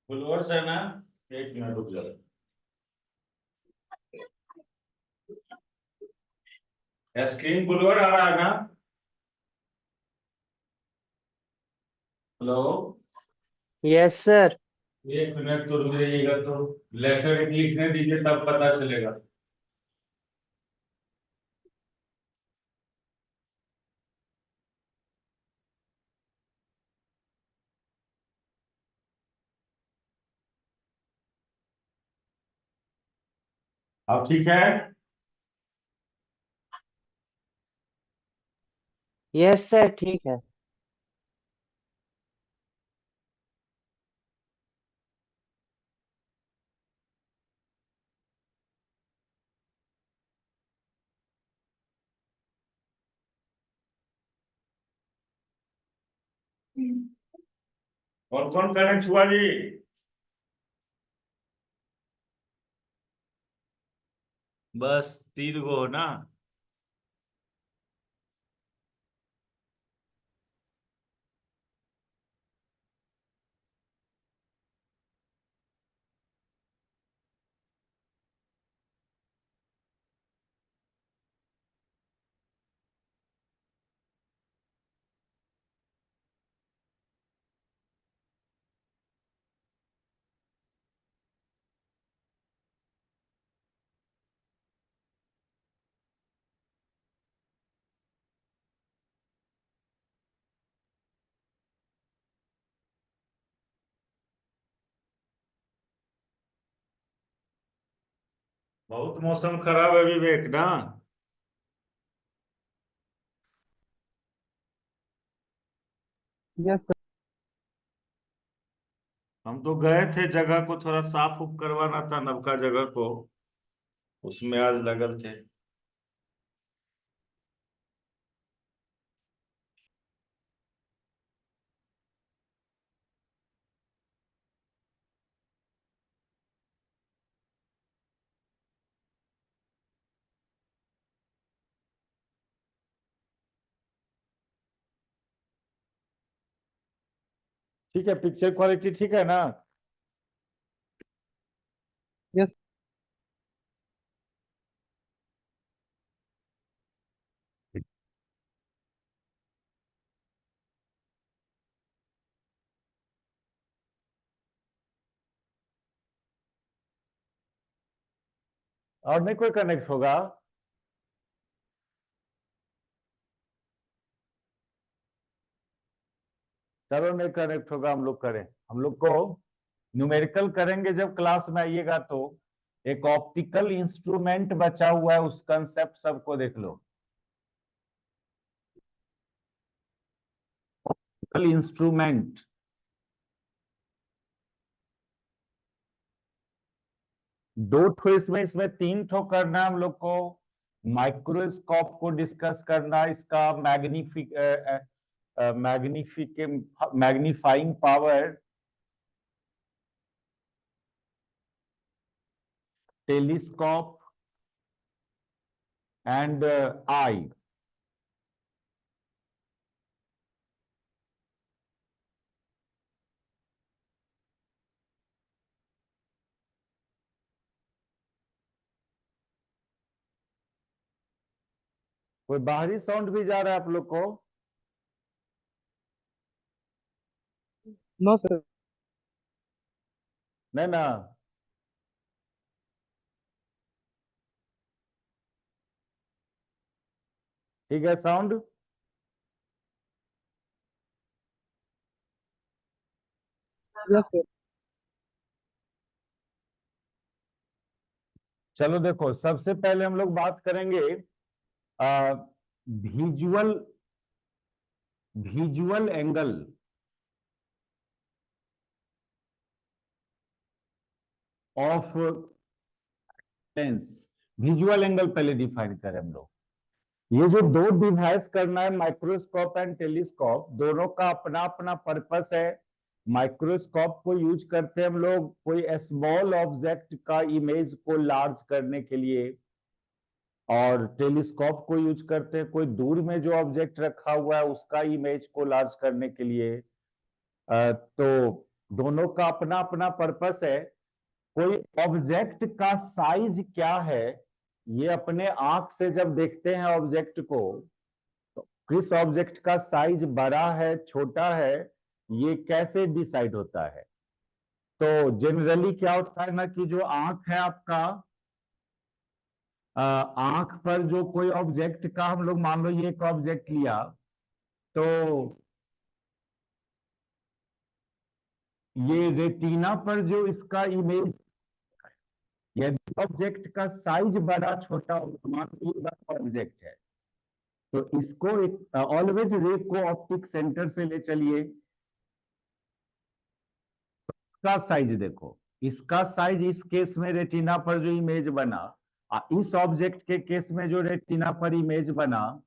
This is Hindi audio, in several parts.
फॉलोअर्स है ना। एक मिनट रुक जाओ। स्क्रीन फॉलोअर आ रहा है ना। हेलो। Yes sir. एक मिनट तो रुक जाइएगा, तो लेटर एक लिखने दीजिए तब पता चलेगा। अब ठीक है। यस सर ठीक है। और कौन कनेक्ट हुआ जी? बस 3 गो हो ना। बहुत मौसम खराब है विवेक ना। Yes sir. हम तो गए थे जगह को थोड़ा साफ उफ करवाना था, नवका जगह को। उसमें आज लगल थे। ठीक है, पिक्चर क्वालिटी ठीक है ना। यस। और नहीं कोई कनेक्ट होगा? चलो नहीं कनेक्ट होगा, हम लोग करें। हम लोग को न्यूमेरिकल करेंगे जब क्लास में आइएगा तो। एक ऑप्टिकल इंस्ट्रूमेंट बचा हुआ है, उस कंसेप्ट सबको देख लो। ऑप्टिकल इंस्ट्रूमेंट दो ठो इसमें इसमें 3 ठो करना है हम लोग को। माइक्रोस्कोप को डिस्कस करना, इसका magnifying power, telescope and I. कोई बाहरी साउंड भी जा रहा है आप लोग को? No sir. नहीं ना। ठीक है साउंड। Yes sir. चलो देखो, सबसे पहले हम लोग बात करेंगे visual visual angle of lens. Visual angle पहले डिफाइन करें हम लोग। ये जो दो डिवाइस करना है, माइक्रोस्कोप एंड टेलीस्कोप, दोनों का अपना अपना पर्पस है। माइक्रोस्कोप को यूज करते हैं हम लोग कोई स्मॉल ऑब्जेक्ट का इमेज को लार्ज करने के लिए, और टेलीस्कोप को यूज करते हैं कोई दूर में जो ऑब्जेक्ट रखा हुआ है उसका इमेज को लार्ज करने के लिए। तो दोनों का अपना अपना पर्पस है। कोई ऑब्जेक्ट का साइज क्या है, ये अपने आंख से जब देखते हैं ऑब्जेक्ट को, तो किस ऑब्जेक्ट का साइज बड़ा है छोटा है, ये कैसे डिसाइड होता है? तो जनरली क्या होता है ना, कि जो आंख है आपका, आंख पर जो कोई ऑब्जेक्ट का, हम लोग मान लो ये एक ऑब्जेक्ट लिया, तो ये रेटिना पर जो इसका इमेज, यदि ऑब्जेक्ट का साइज बड़ा छोटा हो, मान लो ये बड़ा ऑब्जेक्ट है, तो इसको ऑलवेज रे को ऑप्टिक सेंटर से ले चलिए। इसका साइज देखो, इसका साइज इस केस में रेटिना पर जो इमेज बना, इस ऑब्जेक्ट के केस में जो रेटिना पर इमेज बना,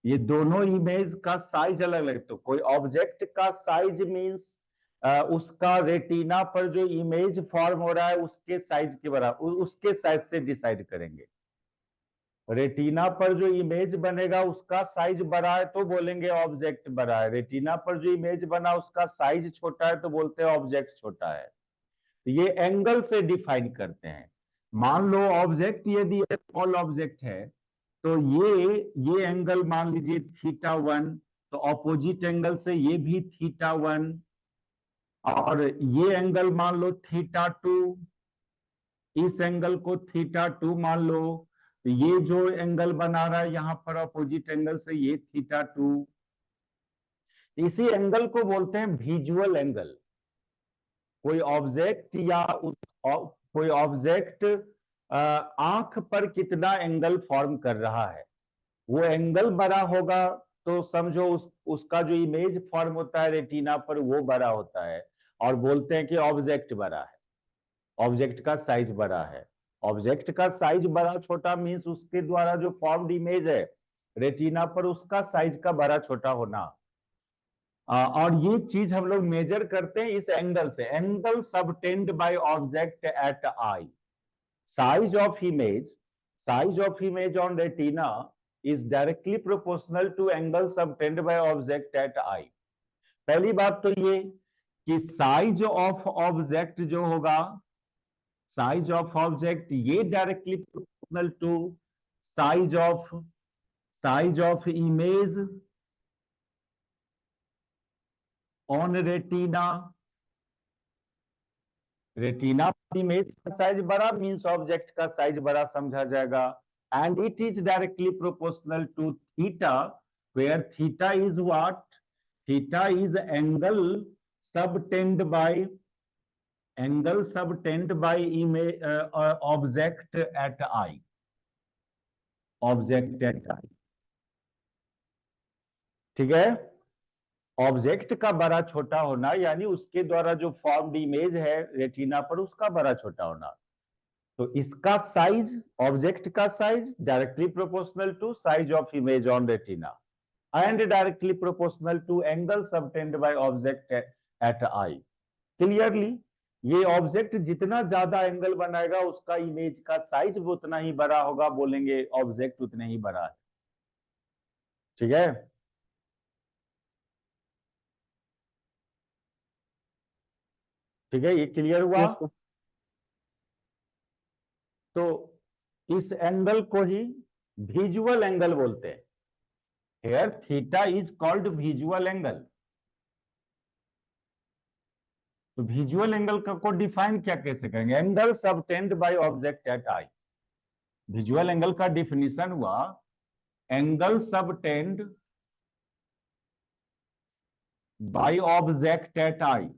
ये दोनों इमेज का साइज अलग अलग। तो कोई ऑब्जेक्ट का साइज मींस उसका रेटिना पर जो इमेज फॉर्म हो रहा है उसके साइज के बराबर, उसके साइज से डिसाइड करेंगे। रेटिना पर जो इमेज बनेगा उसका साइज बड़ा है तो बोलेंगे ऑब्जेक्ट बड़ा है, रेटिना पर जो इमेज बना उसका साइज छोटा है तो बोलते हैं ऑब्जेक्ट छोटा है। तो ये एंगल से डिफाइन करते हैं। मान लो ऑब्जेक्ट यदि स्मॉल ऑब्जेक्ट है, तो ये एंगल मान लीजिए θ1, तो ऑपोजिट एंगल से ये भी θ1, और ये एंगल मान लो θ2, इस एंगल को θ2 मान लो, तो ये जो एंगल बना रहा है यहां पर अपोजिट एंगल से, ये θ2। इसी एंगल को बोलते हैं विजुअल एंगल। कोई ऑब्जेक्ट या कोई ऑब्जेक्ट आंख पर कितना एंगल फॉर्म कर रहा है, वो एंगल बड़ा होगा तो समझो उसका जो इमेज फॉर्म होता है रेटिना पर वो बड़ा होता है, और बोलते हैं कि ऑब्जेक्ट बड़ा है, ऑब्जेक्ट का साइज बड़ा है। ऑब्जेक्ट का साइज बड़ा छोटा मीन्स उसके द्वारा जो फॉर्म्ड इमेज है रेटिना पर, उसका साइज का बड़ा छोटा होना। और ये चीज हम लोग मेजर करते हैं इस एंगल से, angle subtend by object at eye. Size of image on retina is directly proportional to angle subtend by object at eye. पहली बात तो ये कि साइज ऑफ ऑब्जेक्ट जो होगा, साइज ऑफ ऑब्जेक्ट ये directly proportional to size of image on retina. Retina image का साइज बड़ा मींस ऑब्जेक्ट का साइज बड़ा समझा जाएगा। And it is directly proportional to theta, where theta is what? Theta is angle subtend by image object at eye, ठीक है। ऑब्जेक्ट का बड़ा छोटा होना यानी उसके द्वारा जो फॉर्म्ड इमेज है रेटिना पर उसका बड़ा छोटा होना। तो इसका साइज, ऑब्जेक्ट का size directly proportional to size of image on retina and directly proportional to angle subtend by object at eye. Clearly, ये ऑब्जेक्ट जितना ज्यादा एंगल बनाएगा उसका इमेज का साइज भी उतना ही बड़ा होगा, बोलेंगे ऑब्जेक्ट उतने ही बड़ा है, ठीक है। ठीक है, ये क्लियर हुआ। Yes sir. तो इस एंगल को ही विजुअल एंगल बोलते हैं। Here theta is called visual angle. तो विजुअल एंगल को डिफाइन क्या कैसे करेंगे? Angle subtend by object at eye. Visual angle का डिफिनीशन हुआ angle subtend by object at eye.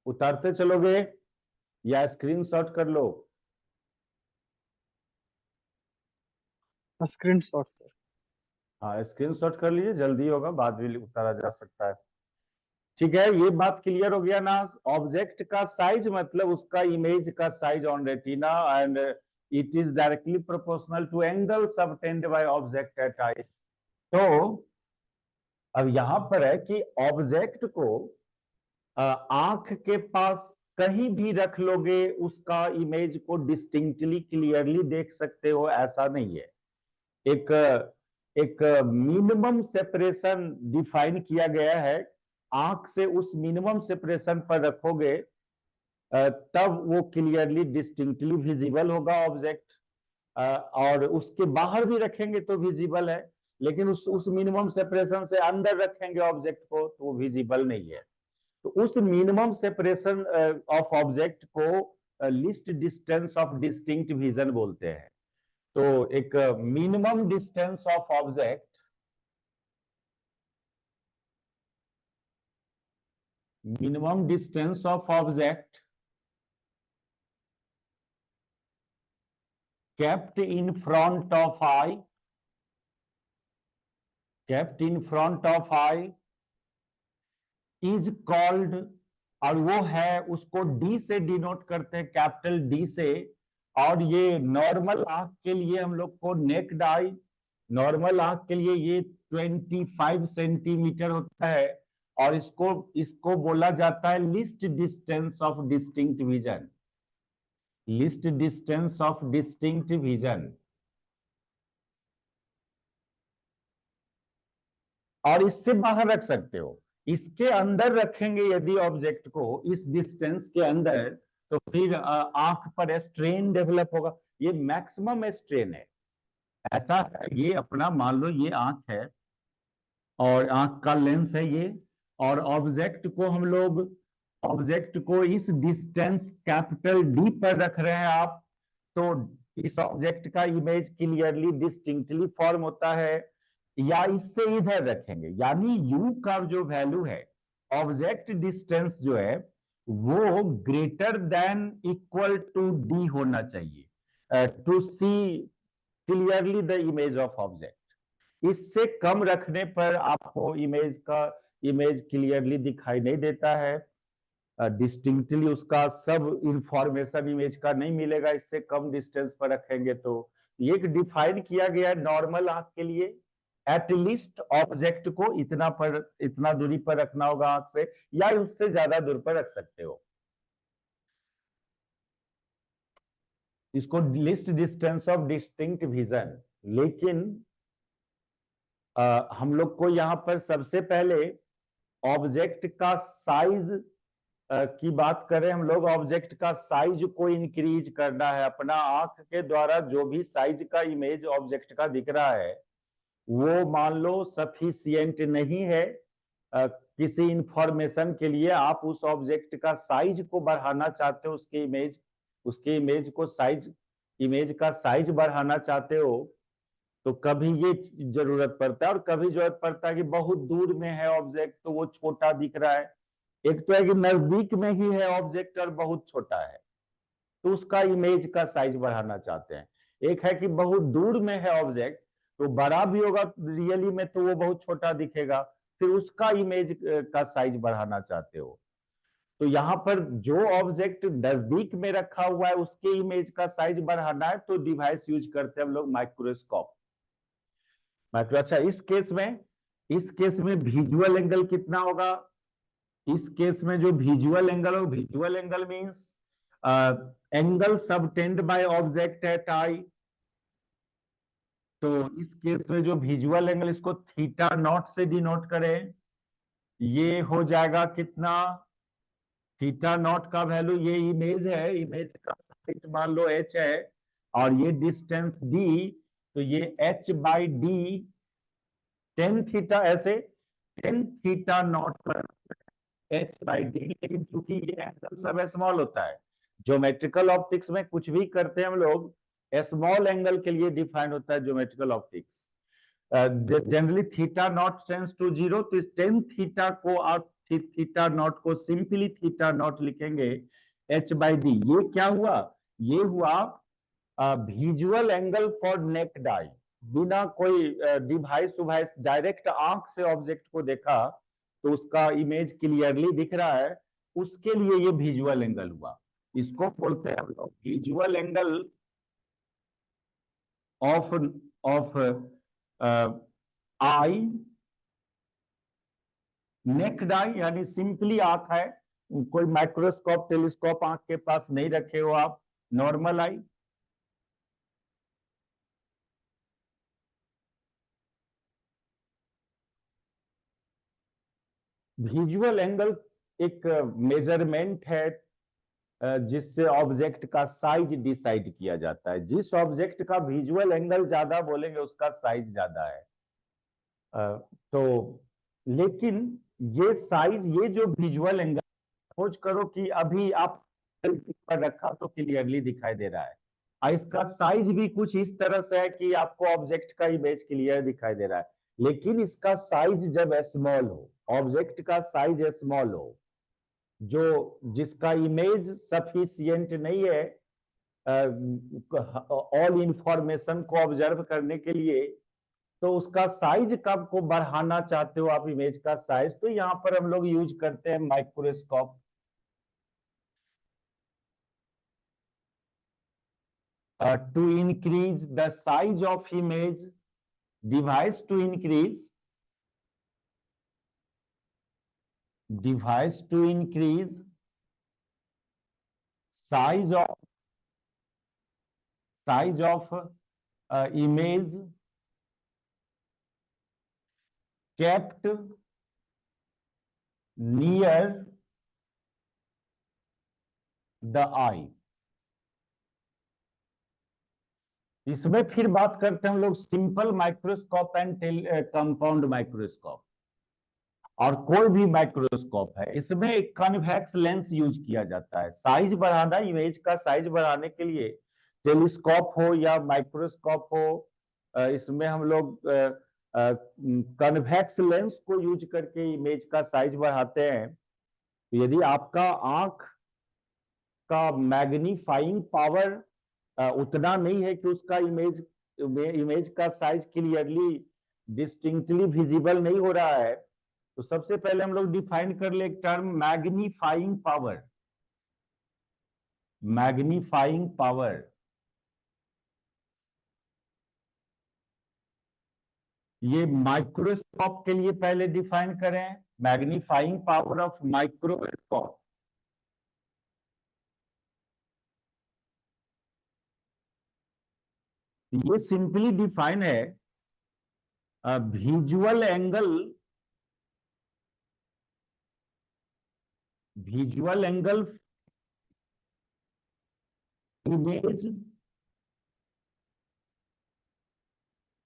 उतारते चलोगे या स्क्रीनशॉट कर लो? Screenshot sir. हाँ, स्क्रीनशॉट कर लीजिए, जल्दी होगा, बाद में उतारा जा सकता है। ठीक है, ये बात क्लियर हो गया ना। ऑब्जेक्ट का साइज मतलब उसका इमेज का size on retina and it is directly proportional to angle subtend by object at eye. तो अब यहां पर है कि ऑब्जेक्ट को आंख के पास कहीं भी रख लोगे उसका इमेज को डिस्टिंक्टली क्लियरली देख सकते हो, ऐसा नहीं है। एक एक मिनिमम सेपरेशन डिफाइन किया गया है। आंख से उस मिनिमम सेपरेशन पर रखोगे तब वो क्लियरली डिस्टिंक्टली विजिबल होगा ऑब्जेक्ट, और उसके बाहर भी रखेंगे तो विजिबल है, लेकिन उस मिनिमम सेपरेशन से अंदर रखेंगे ऑब्जेक्ट को तो वो विजिबल नहीं है। तो उस मिनिमम सेपरेशन ऑफ ऑब्जेक्ट को least distance of distinct vision बोलते हैं। तो एक minimum distance of object, minimum distance of object kept in front of eye, kept in front of eye is called, और वो है उसको डी से डिनोट करते हैं, कैपिटल डी से। और ये नॉर्मल आंख के लिए हम लोग को नेक्ड आई, नॉर्मल आंख के लिए ये 25 सेंटीमीटर होता है, और इसको इसको बोला जाता है least distance of distinct vision, least distance of distinct vision. और इससे बाहर रख सकते हो, इसके अंदर रखेंगे यदि ऑब्जेक्ट को इस डिस्टेंस के अंदर, तो फिर आंख पर स्ट्रेन डेवलप होगा। ये मैक्सिमम स्ट्रेन है, ऐसा है। ये अपना मान लो ये आंख है और आंख का लेंस है ये, और ऑब्जेक्ट को हम लोग ऑब्जेक्ट को इस डिस्टेंस कैपिटल डी पर रख रहे हैं आप, तो इस ऑब्जेक्ट का इमेज क्लियरली डिस्टिंक्टली फॉर्म होता है। या इससे इधर रखेंगे, यानी यू का जो वैल्यू है, ऑब्जेक्ट डिस्टेंस जो है वो greater than equal to D होना चाहिए to see clearly the image of object. इससे कम रखने पर आपको इमेज क्लियरली दिखाई नहीं देता है, डिस्टिंक्टली उसका सब इंफॉर्मेशन इमेज का नहीं मिलेगा इससे कम डिस्टेंस पर रखेंगे तो। ये डिफाइन किया गया है नॉर्मल आंख के लिए, एटलीस्ट ऑब्जेक्ट को इतना दूरी पर रखना होगा आंख से, या उससे ज्यादा दूर पर रख सकते हो। इसको list distance of distinct vision. लेकिन हम लोग को यहां पर सबसे पहले ऑब्जेक्ट का साइज की बात करें, हम लोग ऑब्जेक्ट का साइज को इंक्रीज करना है। अपना आंख के द्वारा जो भी साइज का इमेज ऑब्जेक्ट का दिख रहा है वो मान लो सफिशिएंट नहीं है किसी इंफॉर्मेशन के लिए। आप उस ऑब्जेक्ट का साइज को बढ़ाना चाहते हो, उसके इमेज को इमेज का साइज बढ़ाना चाहते हो, तो कभी ये जरूरत पड़ता है, और कभी जरूरत पड़ता है कि बहुत दूर में है ऑब्जेक्ट तो वो छोटा दिख रहा है। एक तो है कि नजदीक में ही है ऑब्जेक्ट और बहुत छोटा है, तो उसका इमेज का साइज बढ़ाना चाहते हैं। एक है कि बहुत दूर में है ऑब्जेक्ट, तो बड़ा भी होगा रियली में तो वो बहुत छोटा दिखेगा, फिर उसका इमेज का साइज बढ़ाना चाहते हो। तो यहाँ पर जो ऑब्जेक्ट नजदीक में रखा हुआ है उसके इमेज का साइज बढ़ाना है तो डिवाइस यूज करते हैं हम लोग माइक्रोस्कोप। अच्छा, इस केस में विजुअल एंगल कितना होगा? इस केस में जो विजुअल एंगल हो, visual angle means angle subtend by object at eye. तो इस केस में जो विजुअल एंगल, इसको थीटा नॉट से डिनोट करें, ये हो जाएगा कितना? थीटा नॉट का वैल्यू, ये इमेज है, इमेज का साइज मान लो h है और ये डिस्टेंस d, तो ये h by D tan theta, ऐसे टेन थीटा नॉट पर h बाई डी। लेकिन क्योंकि ये एंगल सब स्मॉल होता है, ज्योमेट्रिकल ऑप्टिक्स में कुछ भी करते हैं हम लोग स्मॉल एंगल के लिए डिफाइन होता है geometrical optics. Generally theta naught tends to 0, तो इस टेन थीटा को आप थीटा नॉट को सिंपली थीटा नॉट लिखेंगे h बाई डी। ये क्या हुआ? ये हुआ visual angle for naked eye. बिना कोई डिवाइस डायरेक्ट आंख से ऑब्जेक्ट को देखा तो उसका इमेज क्लियरली दिख रहा है, उसके लिए ये विजुअल एंगल हुआ। इसको बोलते हैं हम लोग visual angle of I, necked आई, यानी सिंपली आंख है, कोई माइक्रोस्कोप टेलीस्कोप आंख के पास नहीं रखे हो आप, नॉर्मल आई। विजुअल एंगल एक मेजरमेंट है जिससे ऑब्जेक्ट का साइज डिसाइड किया जाता है। जिस ऑब्जेक्ट का विजुअल एंगल ज्यादा बोलेंगे उसका साइज ज्यादा है। तो लेकिन ये साइज, ये जो विजुअल एंगल, सपोज करो कि अभी आप पर रखा तो क्लियरली दिखाई दे रहा है, और इसका साइज भी कुछ इस तरह से है कि आपको ऑब्जेक्ट का इमेज क्लियर दिखाई दे रहा है। लेकिन इसका साइज जब स्मॉल हो, ऑब्जेक्ट का साइज स्मॉल हो, जो जिसका इमेज सफिशियंट नहीं है ऑल इंफॉर्मेशन को ऑब्जर्व करने के लिए, तो उसका साइज कब को बढ़ाना चाहते हो आप इमेज का साइज, तो यहां पर हम लोग यूज करते हैं microscope. To increase the size of image, device to increase, device to increase size of image kept near the eye। इसमें फिर बात करते हैं हम लोग simple microscope and compound microscope, और कोई भी माइक्रोस्कोप है इसमें एक कन्वेक्स लेंस यूज किया जाता है। साइज बढ़ाना, इमेज का साइज बढ़ाने के लिए टेलीस्कोप हो या माइक्रोस्कोप हो, इसमें हम लोग कन्वेक्स लेंस को यूज करके इमेज का साइज बढ़ाते हैं। तो यदि आपका आंख का मैग्नीफाइंग पावर उतना नहीं है कि उसका इमेज का साइज क्लियरली डिस्टिंक्टली विजिबल नहीं हो रहा है, तो सबसे पहले हम लोग डिफाइन कर ले एक term magnifying power. Magnifying power, ये माइक्रोस्कोप के लिए पहले डिफाइन करें, मैग्नीफाइंग पावर ऑफ माइक्रोस्कोप। ये सिंपली डिफाइन है visual angle, visual angle image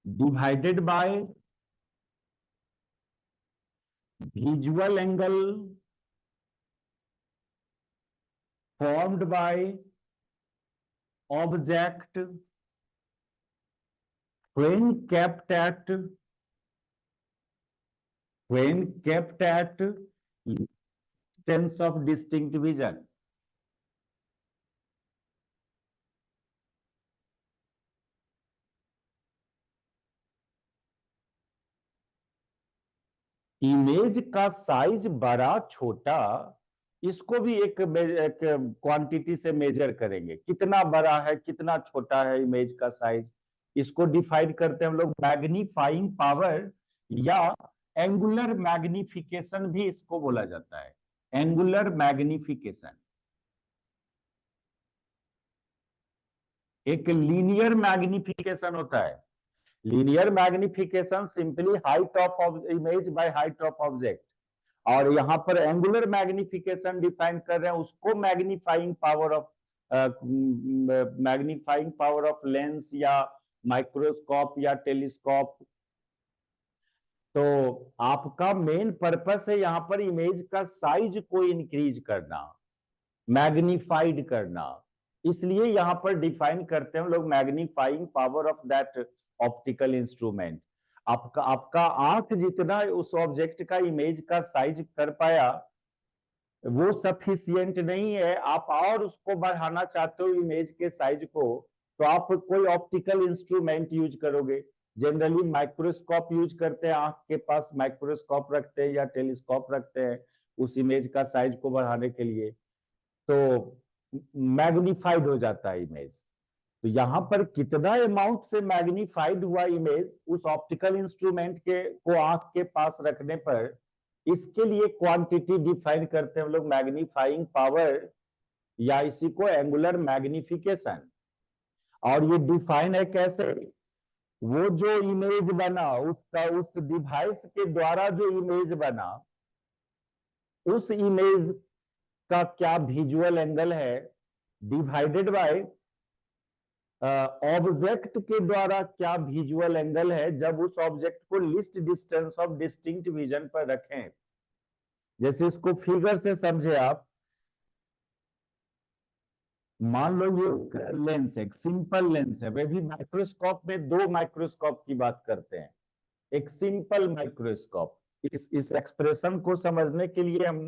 divided by visual angle formed by object when kept at distance of distinct vision। Image का साइज बड़ा छोटा, इसको भी एक क्वांटिटी से मेजर करेंगे, कितना बड़ा है कितना छोटा है इमेज का साइज, इसको डिफाइन करते हैं हम लोग मैग्नीफाइंग पावर, या एंगुलर मैग्निफिकेशन भी इसको बोला जाता है, एंगुलर मैग्निफिकेशन। एक लीनियर मैग्निफिकेशन होता है, linear magnification simply height of image by height of object, और यहां पर एंगुलर मैग्निफिकेशन डिफाइन कर रहे हैं उसको मैग्नीफाइंग पावर ऑफ लेंस या माइक्रोस्कोप या टेलीस्कोप। तो आपका मेन पर्पस है यहां पर इमेज का साइज को इंक्रीज करना, मैग्नीफाइड करना, इसलिए यहां पर डिफाइन करते हैं हम लोग magnifying power of that optical instrument. आपका आंख जितना उस ऑब्जेक्ट का इमेज का साइज कर पाया वो सफिशियंट नहीं है, आप और उसको बढ़ाना चाहते हो इमेज के साइज को, तो आप कोई ऑप्टिकल इंस्ट्रूमेंट यूज करोगे। जनरली माइक्रोस्कोप यूज करते हैं, आंख के पास माइक्रोस्कोप रखते हैं या टेलीस्कोप रखते हैं उस इमेज का साइज को बढ़ाने के लिए, तो मैग्नीफाइड हो जाता है इमेज। तो यहां पर कितना अमाउंट से मैग्नीफाइड हुआ इमेज उस ऑप्टिकल इंस्ट्रूमेंट के को आंख के पास रखने पर, इसके लिए क्वांटिटी डिफाइन करते हैं हम लोग मैग्नीफाइंग पावर, या इसी को एंगुलर मैग्निफिकेशन। और ये डिफाइन है कैसे, वो जो इमेज बना उसका, उस डिवाइस के द्वारा जो इमेज बना उस इमेज का क्या विजुअल एंगल है डिवाइडेड बाय ऑब्जेक्ट के द्वारा क्या विजुअल एंगल है जब उस ऑब्जेक्ट को list distance of distinct vision पर रखें। जैसे इसको फिगर से समझे आप, मान लो ये लेंस है, एक सिंपल लेंस है, वे भी माइक्रोस्कोप में दो माइक्रोस्कोप की बात करते हैं, एक सिंपल माइक्रोस्कोप। इस एक्सप्रेशन को समझने के लिए हम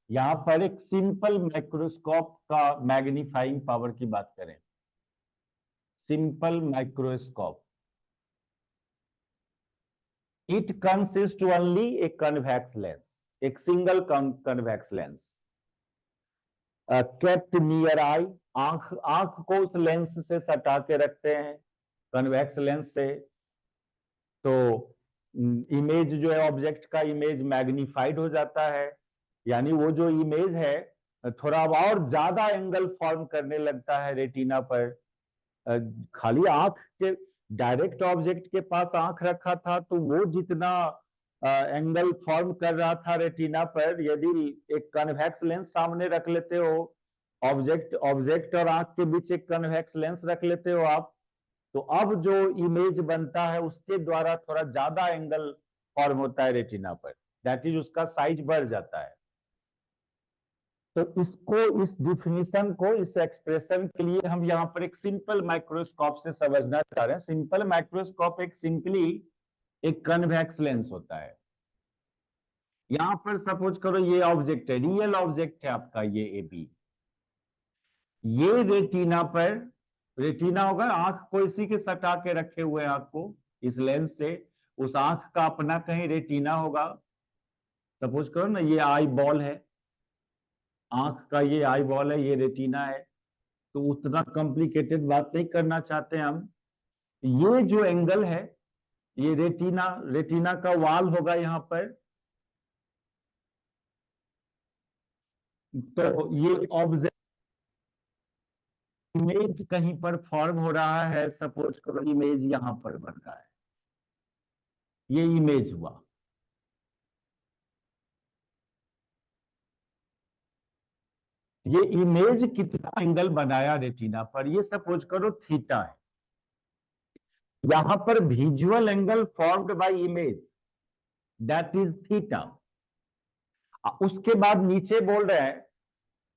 यहां पर एक सिंपल माइक्रोस्कोप का मैग्नीफाइंग पावर की बात करें। Simple microscope, it consist only a convex lens, एक single convex lens kept near eye, आंख को उस लेंस से सटा के रखते हैं, कन्वेक्स लेंस से। तो इमेज जो है ऑब्जेक्ट का इमेज मैग्नीफाइड हो जाता है, यानी वो जो इमेज है थोड़ा और ज्यादा एंगल फॉर्म करने लगता है रेटिना पर। खाली आंख के डायरेक्ट ऑब्जेक्ट के पास आंख रखा था तो वो जितना एंगल फॉर्म कर रहा था रेटिना पर, यदि एक कन्वेक्स लेंस सामने रख लेते हो, ऑब्जेक्ट और आंख के बीच एक कन्वेक्स लेंस रख लेते हो आप, तो अब जो इमेज बनता है उसके द्वारा थोड़ा ज्यादा एंगल फॉर्म होता है रेटिना पर, दैट इज उसका साइज बढ़ जाता है। तो इसको, इस डिफिनीशन को, इस एक्सप्रेशन के लिए हम यहाँ पर एक सिंपल माइक्रोस्कोप से समझना चाह रहे हैं। सिंपल माइक्रोस्कोप एक सिंपली एक कन्वेक्स लेंस होता है। यहां पर सपोज करो ये ऑब्जेक्ट है, रियल ऑब्जेक्ट है आपका ये ए बी, ये रेटिना पर, रेटिना होगा आंख को इसी के सटा के रखे हुए आंख को इस लेंस से, उस आंख का अपना कहीं रेटिना होगा। सपोज करो ना ये आई बॉल है, आंख का ये आई बॉल है, ये रेटिना है। तो उतना कॉम्प्लिकेटेड बात नहीं करना चाहते हम। ये जो एंगल है, ये रेटिना का वाल होगा यहां पर। तो ये ऑब्जेक्ट इमेज कहीं पर फॉर्म हो रहा है, सपोज करो इमेज यहां पर बन रहा है, ये इमेज हुआ। ये इमेज कितना एंगल बनाया रेटिना पर, ये सपोज करो थीटा है। यहां पर visual angle formed by image, that is theta. उसके बाद नीचे बोल रहे हैं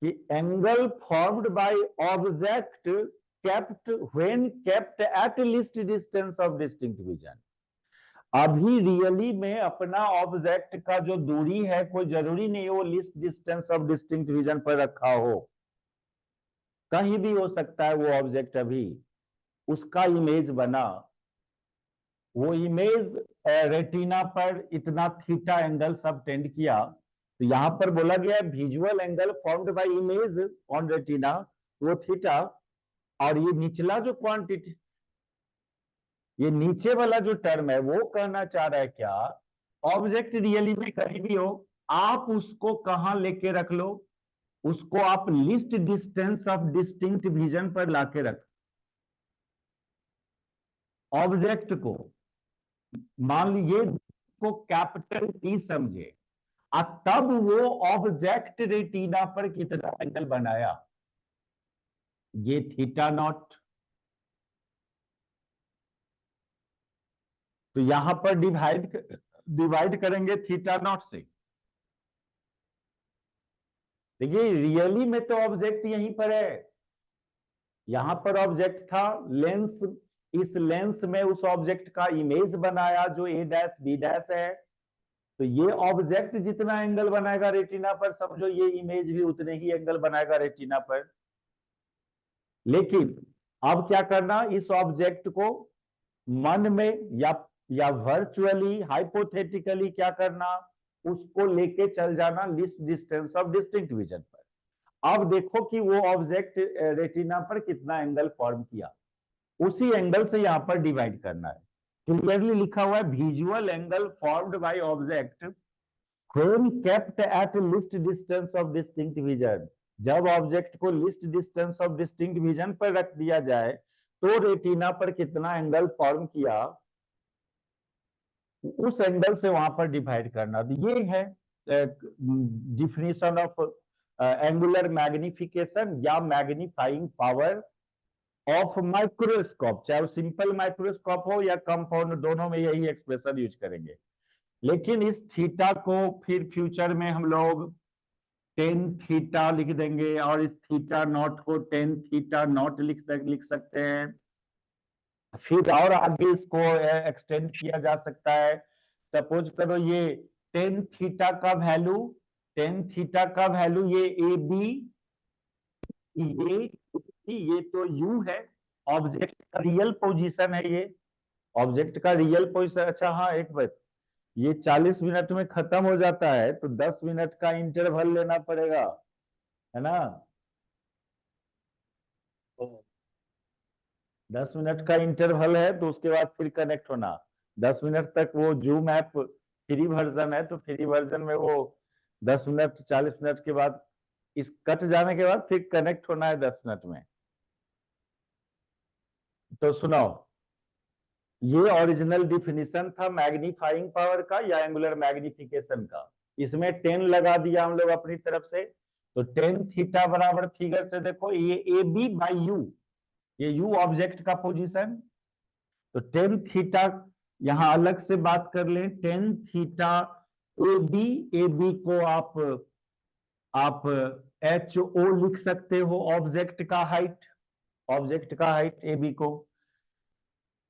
कि angle formed by object kept when kept at least distance of distinct vision. अभी रियली में अपना ऑब्जेक्ट का जो दूरी है, कोई जरूरी नहीं वो least distance of distinct vision पर रखा हो, कहीं भी हो सकता है वो ऑब्जेक्ट। अभी उसका इमेज बना, वो इमेज रेटिना पर इतना थीटा एंगल सब टेंड किया। तो यहां पर बोला गया visual angle formed by image on retina, वो थीटा। और ये निचला जो क्वांटिटी, ये नीचे वाला जो टर्म है, वो कहना चाह रहा है क्या, ऑब्जेक्ट रियली में कहीं भी हो, आप उसको कहां लेके रख लो, उसको आप list distance of distinct vision पर लाके रख। ऑब्जेक्ट को मान लीजिए को कैपिटल टी समझे, और तब वो ऑब्जेक्ट रेटिना पर कितना एंगल बनाया, ये थीटा नॉट। तो यहां पर डिवाइड करेंगे थीटा नॉट से। देखिए रियली में तो ऑब्जेक्ट यहीं पर है, यहां पर ऑब्जेक्ट था, लेंस, इस लेंस में उस ऑब्जेक्ट का इमेज बनाया जो ए डैश बी डैश है। तो ये ऑब्जेक्ट जितना एंगल बनाएगा रेटिना पर, समझो ये इमेज भी उतने ही एंगल बनाएगा रेटिना पर। लेकिन अब क्या करना, इस ऑब्जेक्ट को मन में या वर्चुअली हाइपोथेटिकली क्या करना, उसको लेके चल जाना list distance of distinct vision पर। अब देखो कि वो ऑब्जेक्ट रेटिना पर कितना एंगल फॉर्म किया, उसी एंगल से यहां पर डिवाइड करना है। क्लियरली लिखा हुआ है visual angle formed by object when kept at least distance of distinct vision. जब ऑब्जेक्ट को list distance of distinct vision पर रख दिया जाए तो रेटिना पर कितना एंगल फॉर्म किया, उस एंगल से वहां पर डिवाइड करना। ये है डिफिनीशन ऑफ एंगुलर मैग्निफिकेशन या मैग्नीफाइंग पावर ऑफ माइक्रोस्कोप, चाहे वो सिंपल माइक्रोस्कोप हो या कंपाउंड, दोनों में यही एक्सप्रेशन यूज करेंगे। लेकिन इस थीटा को फिर फ्यूचर में हम लोग टेन थीटा लिख देंगे और इस थीटा नॉट को टेन थीटा नॉट लिख सकते हैं। फिर और आगे इसको एक्सटेंड किया जा सकता है। सपोज करो ये टेन थीटा का वैल्यू, ये ए बी, ये तो यू है, ऑब्जेक्ट का रियल पोजीशन है, ये ऑब्जेक्ट का रियल पोजीशन। अच्छा हाँ, एक बात, ये 40 मिनट में खत्म हो जाता है तो 10 मिनट का इंटरवल लेना पड़ेगा, है ना। 10 मिनट का इंटरवल है तो उसके बाद फिर कनेक्ट होना। 10 मिनट तक वो जूम ऐप फ्री वर्जन है, तो फ्री वर्जन में वो 10 मिनट 40 मिनट के बाद इस कट जाने के बाद फिर कनेक्ट होना है 10 मिनट में। तो सुनाओ, ये ओरिजिनल डिफिनीशन था मैग्नीफाइंग पावर का या एंगुलर मैग्निफिकेशन का। इसमें 10 लगा दिया हम लोग अपनी तरफ से, तो टेन थीटा बराबर फिगर से देखो ये ए बी बाई यू, ये यू ऑब्जेक्ट का पोजीशन, तो टेन थीटा यहां अलग से बात कर लें, टेन थीटा ए बी को आप एच ओ लिख सकते हो, ऑब्जेक्ट का हाइट, ए बी को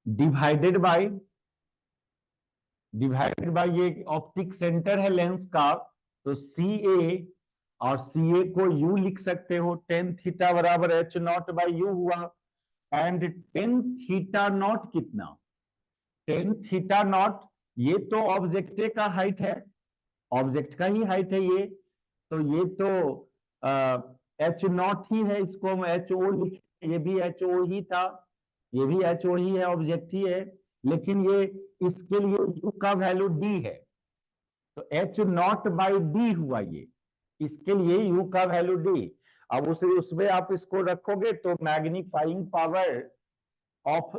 डिवाइडेड बाय ये ऑप्टिक सेंटर है लेंस का, तो सी ए, और सी ए को यू लिख सकते हो, टेन थीटा बराबर एच नॉट बाई यू हुआ। एंड टेन थीटा नॉट कितना, टेन थीटा नॉट ये तो ऑब्जेक्ट का हाइट है, ऑब्जेक्ट का ही हाइट है ये, तो ये तो एच नॉट ही है, इसको हम एच ओ लिख, ये भी एच ओ ही था, ये भी एच ओ ही है, ऑब्जेक्ट ही है, लेकिन ये इसके लिए यू का वैल्यू डी है, तो एच नॉट बाई डी हुआ ये, इसके लिए यू का वैल्यू डी। अब उसमें आप इसको रखोगे तो magnifying power of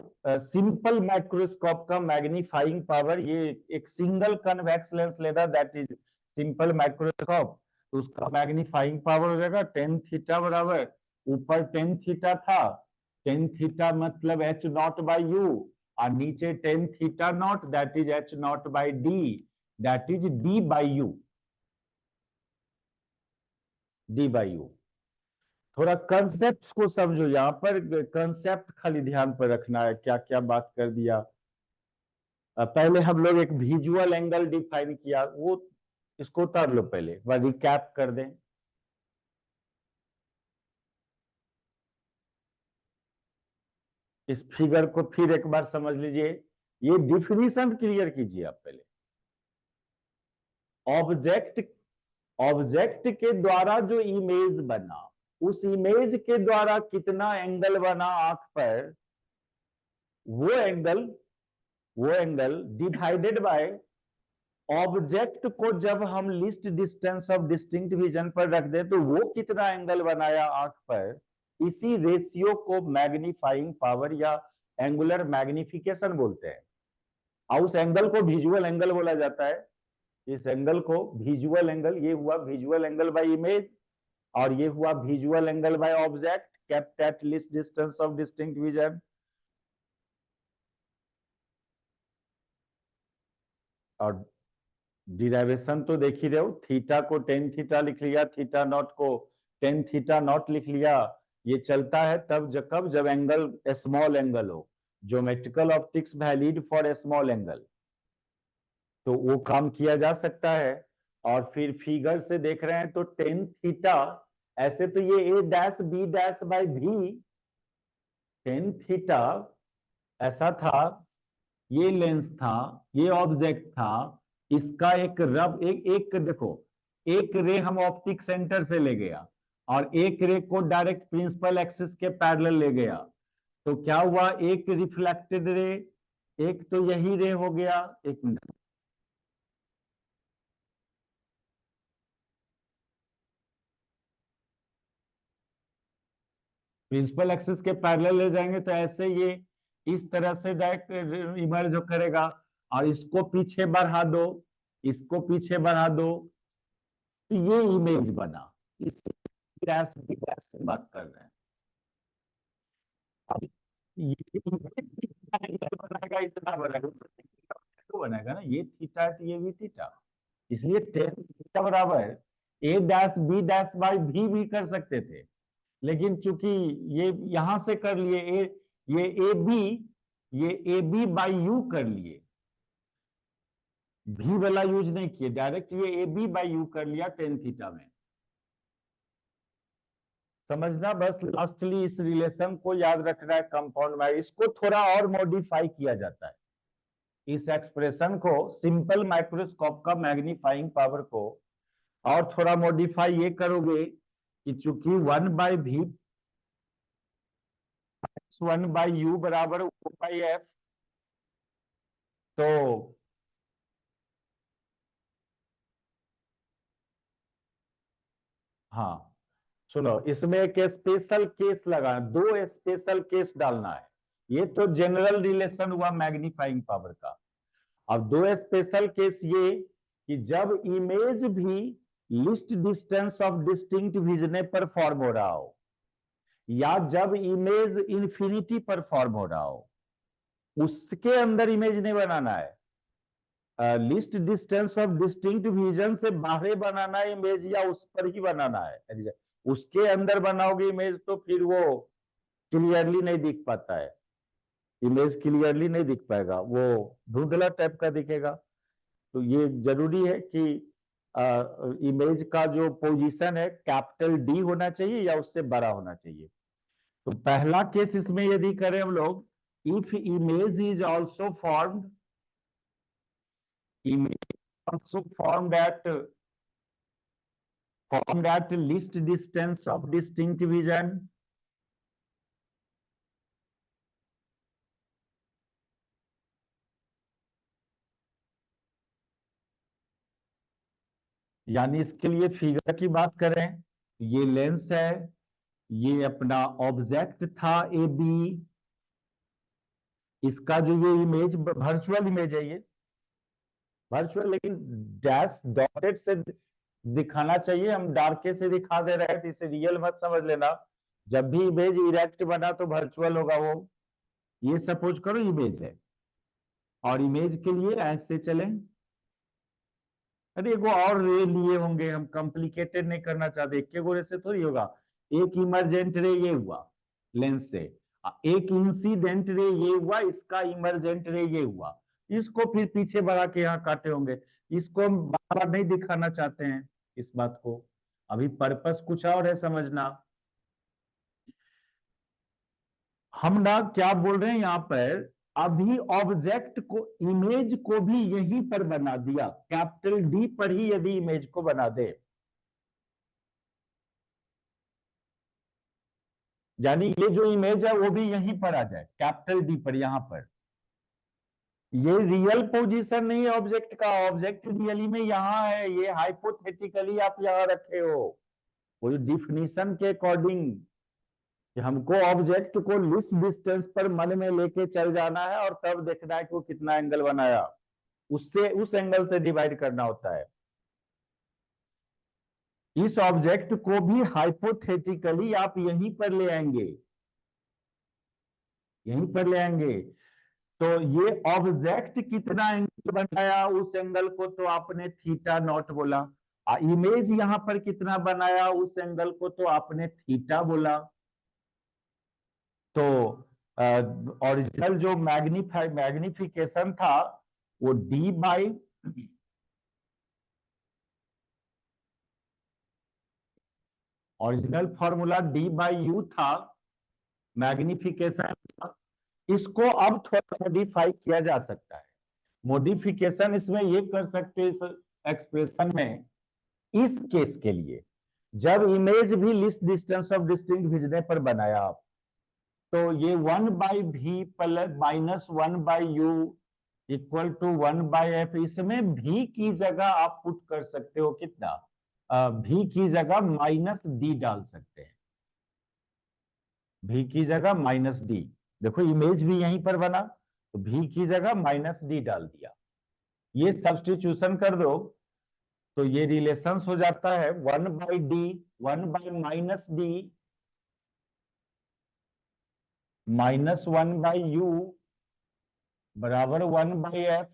simple microscope का मैग्नीफाइंग पावर, ये एक सिंगल कन्वेक्स लेंस लेना, दैट इज सिंपल माइक्रोस्कोप, तो उसका मैग्नीफाइंग पावर हो जाएगा टेन थीटा बराबर, ऊपर टेन थीटा था, टेन थीटा मतलब एच नॉट बाई यू, और नीचे tan theta naught that is H not by D, that is D by you, थोड़ा कंसेप्ट को समझो, यहाँ पर कंसेप्ट खाली ध्यान पर रखना है, क्या क्या बात कर दिया। पहले हम लोग एक विजुअल एंगल डिफाइन किया, वो इसको उतार लो, पहले वह रिकैप कर दें। इस फिगर को फिर एक बार समझ लीजिए, ये डिफिनीशन क्लियर कीजिए आप पहले। ऑब्जेक्ट के द्वारा जो इमेज बना, उस इमेज के द्वारा कितना एंगल बना आंख पर, वो एंगल डिवाइडेड बाय ऑब्जेक्ट को जब हम list distance of distinct vision पर रख दें तो वो कितना एंगल बनाया आंख पर, इसी रेशियो को मैग्नीफाइंग पावर या एंगुलर मैग्निफिकेशन बोलते हैं, और उस एंगल को विजुअल एंगल बोला जाता है। इस एंगल को विजुअल एंगल, ये हुआ विजुअल एंगल बाय इमेज, और ये हुआ visual angle by object kept at least distance of distinct vision. और डिराइवेशन तो देख ही रहे हो, थीटा को टेन थीटा लिख लिया, थीटा नॉट को टेन थीटा नॉट लिख लिया, ये चलता है तब जब एंगल स्मॉल एंगल हो, geometrical optics valid for small angle, तो वो काम किया जा सकता है। और फिर फिगर से देख रहे हैं तो टेन थीटा, ऐसे तो ये ए डैश बी डैश बाई भी, टेन थीटा ऐसा था, ये लेंस था, ये ऑब्जेक्ट था, इसका एक देखो, एक रे हम ऑप्टिक सेंटर से ले गया और एक रे को डायरेक्ट प्रिंसिपल एक्सिस के पैरेलल ले गया, तो क्या हुआ, एक रिफ्लेक्टेड रे, एक तो यही रे हो गया, एक मिनट, प्रिंसिपल एक्सिस के पैरेलल ले जाएंगे तो ऐसे ये इस तरह से डायरेक्ट इमर्ज करेगा, और इसको पीछे बढ़ा दो, इसको पीछे बढ़ा दो, तो ये इमेज बना, इस डैश बी डैश से बात कर रहे हैं। अब ये एंगल बनेगा, इतना बनेगा तो बनेगा ना, ये थीटा है तो ये भी थीटा, इसलिए टेन थीटा बराबर ए डैश बी डैश बाई भी कर सकते थे, लेकिन चूंकि ये यहां से कर लिए ये ए बी बाई यू कर लिए, भी वाला यूज नहीं किए, डायरेक्ट ये ए बी बाई यू कर लिया टेन थीटा में। समझना, बस लास्टली इस रिलेशन को याद रखना है कंपाउंड में, इसको थोड़ा और मॉडिफाई किया जाता है, इस एक्सप्रेशन को सिंपल माइक्रोस्कोप का मैग्नीफाइंग पावर को और थोड़ा मॉडिफाई ये करोगे कि चूंकि 1/v 1/u बराबर 1/f, तो हाँ सुनो, इसमें एक स्पेशल केस लगा, दो स्पेशल केस डालना है, ये तो जनरल रिलेशन हुआ मैग्नीफाइंग पावर का। अब दो स्पेशल केस ये कि जब इमेज भी लिस्ट डिस्टेंस ऑफ डिस्टिंक्ट विजने पर फॉर्म हो रहा हो, या जब इमेज इंफिनिटी पर फॉर्म हो रहा हो, उसके अंदर इमेज नहीं बनाना है, list distance of distinct vision से बाहर बनाना है इमेज, या उस पर ही बनाना है, उसके अंदर बनाओगे इमेज तो फिर वो क्लियरली नहीं दिख पाता है, इमेज क्लियरली नहीं दिख पाएगा, वो धुंधला टाइप का दिखेगा। तो ये जरूरी है कि इमेज का जो पोजीशन है कैपिटल डी होना चाहिए या उससे बड़ा होना चाहिए। तो पहला केस इसमें यदि करें हम लोग, if image is also formed, image also formed at least distance of distinct vision, यानी इसके लिए फिगर की बात करें, ये लेंस है, ये अपना ऑब्जेक्ट था ए बी, इसका जो ये इमेज वर्चुअल इमेज है, ये वर्चुअल, लेकिन डैश डॉटेड से दिखाना चाहिए, हम डार्के से दिखा दे रहे हैं तो इसे रियल मत समझ लेना, जब भी इमेज इरेक्ट बना तो वर्चुअल होगा वो। ये सपोज करो इमेज है, और इमेज के लिए ऐसे चलें, अरे एगो और रे लिए होंगे, हम कॉम्प्लिकेटेड नहीं करना चाहते, एक रे से थोड़ी होगा, एक इमरजेंट रे ये हुआ लेंस से, एक इंसिडेंट रे ये हुआ, इसका इमरजेंट रे ये हुआ, इसको फिर पीछे बढ़ा के यहाँ काटे होंगे, इसको हम बार बार नहीं दिखाना चाहते हैं इस बात को, अभी पर्पस कुछ और है समझना। हम ना क्या बोल रहे हैं यहाँ पर, अभी ऑब्जेक्ट को इमेज को भी यहीं पर बना दिया, कैपिटल डी पर ही यदि इमेज को बना दे, यानी ये जो इमेज है वो भी यहीं पर आ जाए कैपिटल डी पर, यहां पर, ये रियल पोजीशन नहीं है ऑब्जेक्ट का, ऑब्जेक्ट रियली में यहां है, ये हाइपोथेटिकली आप यहां रखे हो, वो डिफिनीशन के अकॉर्डिंग कि हमको ऑब्जेक्ट को लिस्ट डिस्टेंस पर मन में लेके चल जाना है और तब देखना है कि वो कितना एंगल बनाया, उससे उस एंगल से डिवाइड करना होता है। इस ऑब्जेक्ट को भी हाइपोथेटिकली आप यहीं पर ले आएंगे, यहीं पर ले आएंगे, तो ये ऑब्जेक्ट कितना एंगल बनाया, उस एंगल को तो आपने थीटा नॉट बोला, इमेज यहां पर कितना बनाया, उस एंगल को तो आपने थीटा बोला। तो ओरिजिनल जो मैग्निफिकेशन था वो D by original formula D by you था मैग्निफिकेशन, इसको अब थोड़ा मॉडिफाई किया जा सकता है। मॉडिफिकेशन इसमें ये कर सकते हैं इस एक्सप्रेशन में, इस केस के लिए जब इमेज भी लिस्ट डिस्टेंस ऑफ डिस्टिंक्ट विजने पर बनाया आप, तो ये 1/v plus -1/u equal to 1/f, इसमें भी की जगह आप पुट कर सकते हो कितना, भी की जगह -d डाल सकते हैं, भी की जगह -d, देखो इमेज भी यहीं पर बना तो भी की जगह -d डाल दिया, ये सब्स्टिट्यूशन कर दो तो ये रिलेशंस हो जाता है 1/d 1/-d -1/u बराबर 1/f।